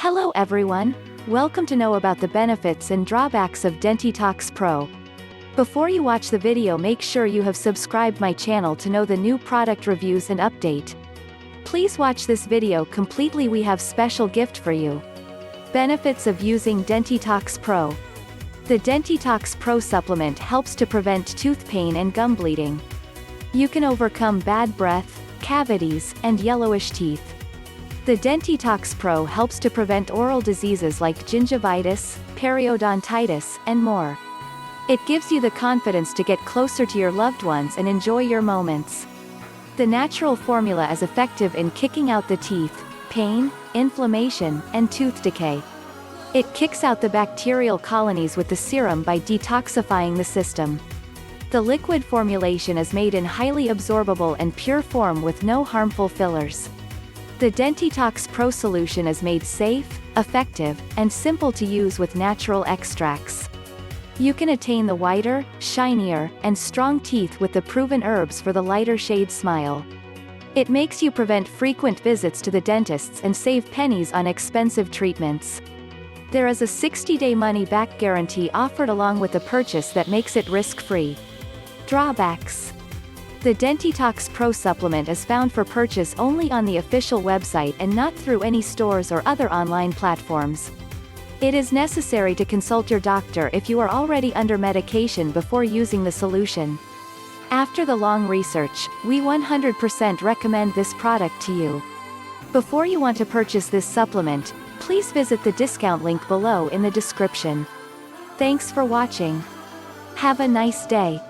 Hello everyone, welcome to know about the benefits and drawbacks of Dentitox Pro. Before you watch the video, make sure you have subscribed my channel to know the new product reviews and update. Please watch this video completely, we have special gift for you. Benefits of using Dentitox Pro. The Dentitox Pro supplement helps to prevent tooth pain and gum bleeding. You can overcome bad breath, cavities, and yellowish teeth. The Dentitox Pro helps to prevent oral diseases like gingivitis, periodontitis, and more. It gives you the confidence to get closer to your loved ones and enjoy your moments. The natural formula is effective in kicking out the teeth, pain, inflammation, and tooth decay. It kicks out the bacterial colonies with the serum by detoxifying the system. The liquid formulation is made in highly absorbable and pure form with no harmful fillers. The Dentitox Pro solution is made safe, effective, and simple to use with natural extracts. You can attain the whiter, shinier, and strong teeth with the proven herbs for the lighter shade smile. It makes you prevent frequent visits to the dentists and save pennies on expensive treatments. There is a 60-day money-back guarantee offered along with the purchase that makes it risk-free. Drawbacks. The Dentitox Pro supplement is found for purchase only on the official website and not through any stores or other online platforms. It is necessary to consult your doctor if you are already under medication before using the solution. After the long research, we 100% recommend this product to you. Before you want to purchase this supplement, please visit the discount link below in the description. Thanks for watching. Have a nice day.